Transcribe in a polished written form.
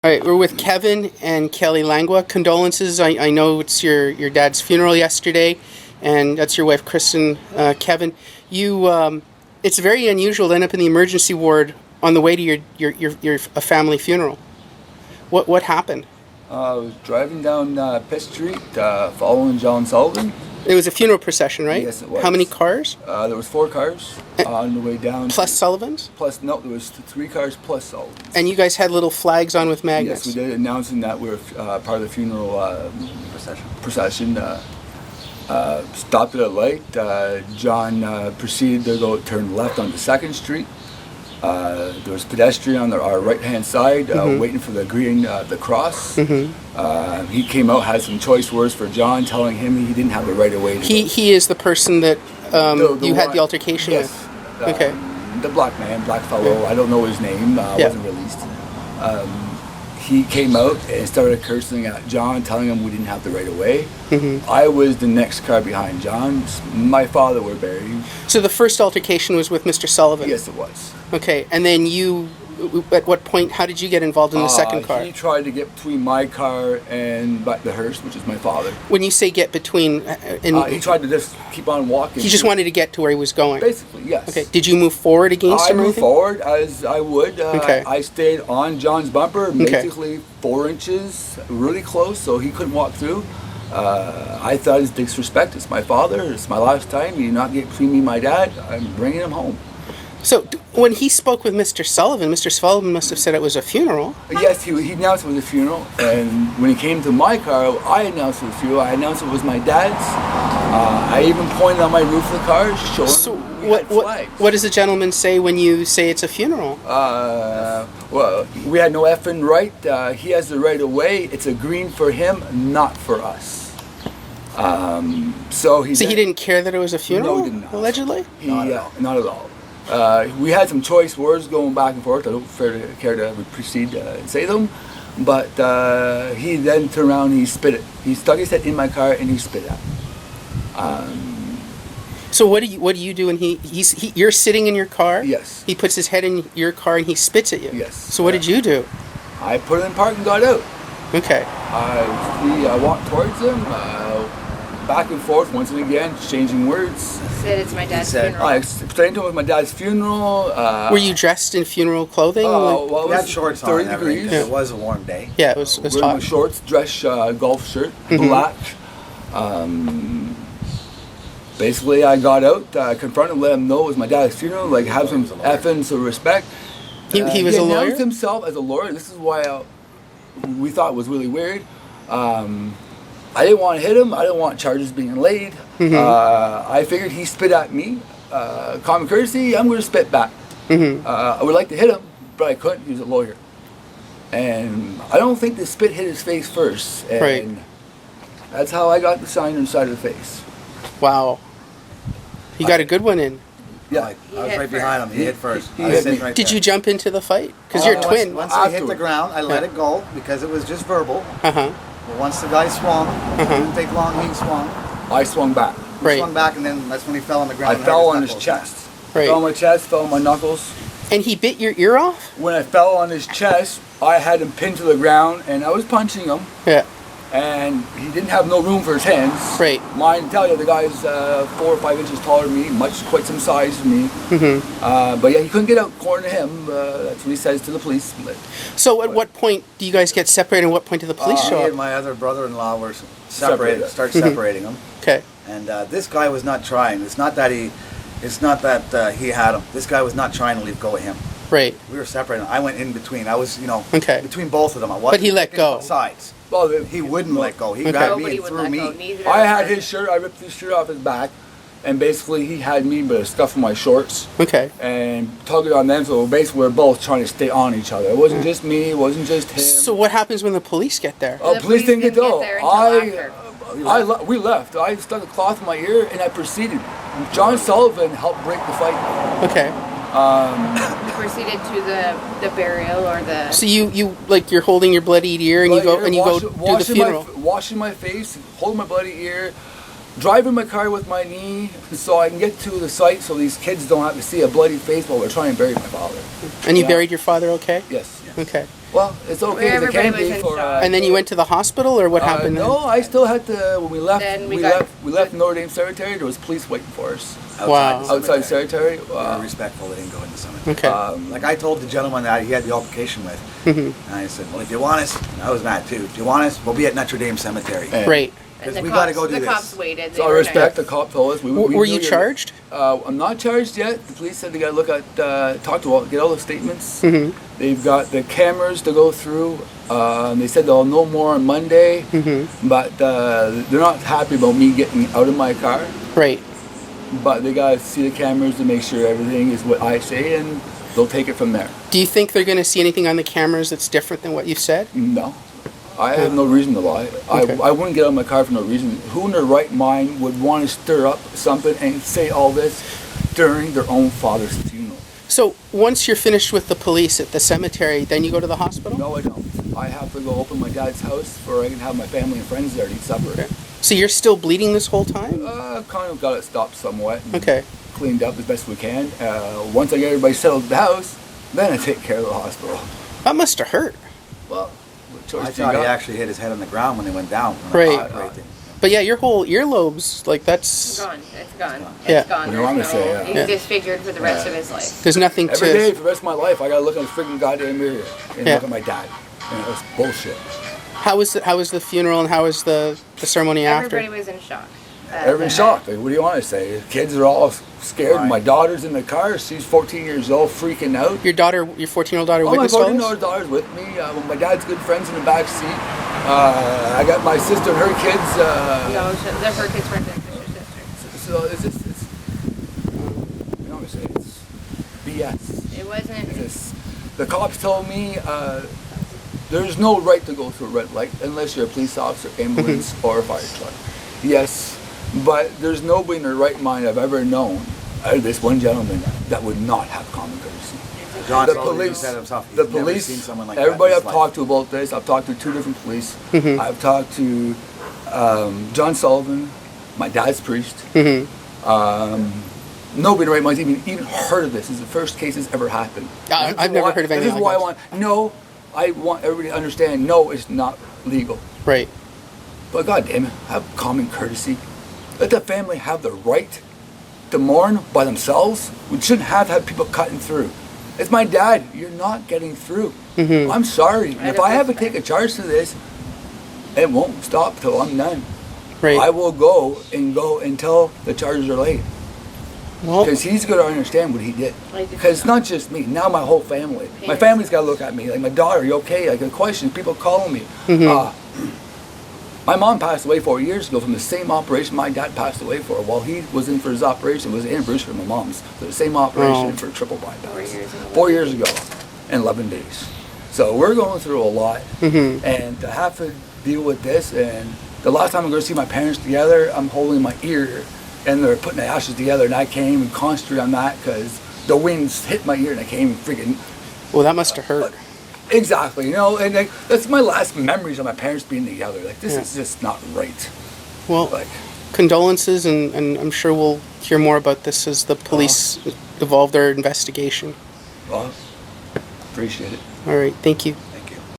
All right, we're with Kevin and Kelly Langlois. Condolences. I know it's your dad's funeral yesterday, and that's your wife, Kristen. Kevin, it's very unusual to end up in the emergency ward on the way to your family funeral. What happened? I was driving down Pitt Street, following John Sullivan. It was a funeral procession, right? Yes, it was. How many cars? There was 4 cars on the way down. Plus Sullivan's? No, there was 3 cars plus Sullivan's. And you guys had little flags on with magnets? Yes, we did, announcing that we were part of the funeral procession. Stopped at a light. John proceeded to turn left onto 2nd Street. There was a pedestrian on our right-hand side waiting for the green, the cross. He came out, had some choice words for John, telling him he didn't have the right of way to go. He is the person that you had the altercation with? Yes. Okay. The black fellow, I don't know his name, wasn't released. He came out and started cursing at John, telling him we didn't have the right of way. I was the next car behind John. My father were buried. So the first altercation was with Mr. Sullivan? Yes, it was. Okay, and then you, at what point, how did you get involved in the second car? He tried to get between my car and the hearse, which is my father. When you say get between... he tried to just keep on walking. He just wanted to get to where he was going? Basically, yes. Okay, did you move forward against him or anything? I moved forward as I would. Okay. I stayed on John's bumper, basically 4 inches, really close, so he couldn't walk through. I thought it's disrespect. It's my father. It's my last time. You not get between me and my dad. I'm bringing him home. So when he spoke with Mr. Sullivan must have said it was a funeral. Yes, he announced it was a funeral, and when he came to my car, I announced it was a funeral. I announced it was my dad's. I even pointed on my roof of the car, showing what does the gentleman say when you say it's a funeral? Well, we had no effing right. He has the right of way. It's a green for him, not for us. So he didn't care that it was a funeral? No, he did not. Allegedly? Not at all. We had some choice words going back and forth. I don't care to proceed and say them, but he then turned around and he spit it. He stuck his head in my car and he spit it out. So what do you do when you're sitting in your car? Yes. He puts his head in your car and he spits at you? Yes. So what did you do? I put it in park and got out. Okay. I walked towards him, back and forth once and again, exchanging words. He said it's my dad's funeral. I explained to him it was my dad's funeral. Were you dressed in funeral clothing? Well, we had shorts 30 on. degrees. It was a warm day. Yeah, it was hot. My shorts, dress, golf shirt, black. Basically, I got out, confronted him, let him know it was my dad's funeral, like have some effing some respect. He was a lawyer? He announced himself as a lawyer. This is why we thought it was really weird. I didn't want to hit him. I didn't want charges being laid. I figured he spit at me. Common courtesy, I'm going to spit back. I would like to hit him, but I couldn't. He was a lawyer. And I don't think the spit hit his face first. And that's how I got the sign inside of the face. Wow. You got a good one in. Yeah, I was right behind him. He hit first. Did you jump into the fight? Because you're twin. Once he hit the ground, I let it go because it was just verbal. But once the guy swung, it didn't take long, he swung. I swung back. He swung back, and then that's when he fell on the ground. I fell on his chest. Fell on my chest, fell on my knuckles. And he bit your ear off? When I fell on his chest, I had him pinned to the ground, and I was punching him. Yeah. And he didn't have no room for his hands. Right. Mine, tell you, the guy's 4 or 5 inches taller than me, quite some size to me. But yeah, he couldn't get out. According to him, that's what he says to the police. So at what point do you guys get separated, and what point do the police show Me up? and my other brother-in-law were separated. Started separating them. Okay. And this guy was not trying. It's not that he had him. This guy was not trying to leave go of him. Right. We were separating. I went in between. I was, okay, between both of them. I wasn't. But he let go. Sides. Well, he wouldn't let go. He grabbed me and threw me. I had his shirt. I ripped his shirt off his back, and basically he had me but stuff in my shorts. Okay. And tugged it on them. So basically we're both trying to stay on each other. It wasn't just me. It wasn't just him. So what happens when the police get there? Oh, police didn't get there. We left. I stuck a cloth in my ear and I proceeded. John Sullivan helped break the fight. Okay. You proceeded to the burial or the. So you're holding your bloodied ear and you go do the funeral. Washing my face, holding my bloody ear, driving my car with my knee so I can get to the site so these kids don't have to see a bloody face while we're trying to bury my father. And you buried your father okay? Yes. Okay. Well, it's okay as it Everybody can was be in for. shock. And then you went to the hospital, or what happened? No, I still had to. When we left, Then we, we got- left Notre Dame Cemetery. There was police waiting for us Wow. outside the cemetery. They were respectful. They didn't go in the cemetery. Okay. Like I told the gentleman that he had the altercation with, and I said, "Well, if you want us," and I was mad too. If you want us, we'll be at Notre Dame Cemetery. Yeah. Right. And Because the we cops, gotta go do the this. cops waited. So I They were respect nice. the cop told us. We Were knew you you're- charged? I'm not charged yet. The police said they got to look at, talk to all, get all the statements. Mm-hmm. They've got the cameras to go through. They said they'll know more on Monday, but they're not happy about me getting out of my car. Right. But they got to see the cameras to make sure everything is what I say, and they'll take it from there. Do you think they're going to see anything on the cameras that's different than what you said? No. I have no reason to lie. Okay. I wouldn't get out of my car for no reason. Who in their right mind would want to stir up something and say all this during their own father's funeral? So once you're finished with the police at the cemetery, then you go to the hospital? No, I don't. I have to go open my dad's house where I can have my family and friends there to eat supper. Okay. So you're still bleeding this whole time? Kind of got it stopped somewhat and Okay. cleaned up as best we can. Once I get everybody settled at the house, then I take care of the hospital. That must have hurt. Well, what choice I do you thought he got? actually hit his head on the ground when they went down. Right. Right. But yeah, your whole earlobes, like that's, Gone. It's gone. Yeah. It's gone. What do you want me There's to say? no- Yeah. He's disfigured for the rest of his life. there's nothing Every day to, for the rest of my life, I gotta look in the freaking goddamn mirror and Yeah. look at my dad. And it was bullshit. how was the funeral and how was the ceremony after? Everybody was in shock. Everyone's shocked. Like, what do you want to say? The kids are all scared. Right. My daughter's in the car. She's 14 years old, freaking out. Your daughter, your 14-year-old daughter Oh, my witnessed all 14-year-old this? daughter's with me. My dad's good friends in the back seat. I got my sister and her kids. No, they're her kids' friends and sister. So it's just, you know what I'm saying? It's BS. It wasn't. The cops told me there's no right to go through a red light unless you're a police officer, ambulance, or a fire truck. Yes, but there's nobody in their right mind I've ever known, this one gentleman, that would not have common courtesy. John The Sullivan police, said himself, he's the never police, seen someone like everybody that I've in his talked to about this, I've talked to 2 different police. I've talked to John Sullivan, my dad's priest. Nobody in their right mind's even heard of this. This is the first case that's ever happened. I've never heard of anything This is like why this. I want everybody to understand, no, it's not legal. Right. But God damn it, have common courtesy. Let the family have the right to mourn by themselves. We shouldn't have people cutting through. It's my dad. You're not getting through. I'm sorry. And if I have to take a charge to this, it won't stop till I'm done. Right. I will go until the charges are laid. Well, Because he's going to understand what he did. Because it's not just me. Now my whole family. My family's got to look at me. Like my daughter, you okay? Like the question, people calling me. My mom passed away 4 years ago from the same operation my dad passed away for. While he was in for his operation, it was in Bruce for my mom's. So the same operation Oh. for triple bypass. 4 years ago. 4 years ago, in 11 days. So we're going through a lot. And to have to deal with this, and the last time I'm going to see my parents together, I'm holding my ear, and they're putting the ashes together, and I came and concentrated on that because the winds hit my ear, and I came and freaking. well, that must have hurt. Exactly, you know, and like, that's my last memories of my parents being together. Like, this Yeah. is just not right. Well, Like, condolences, and I'm sure we'll hear more about this as the police evolve their investigation. well, appreciate it. All right, thank you.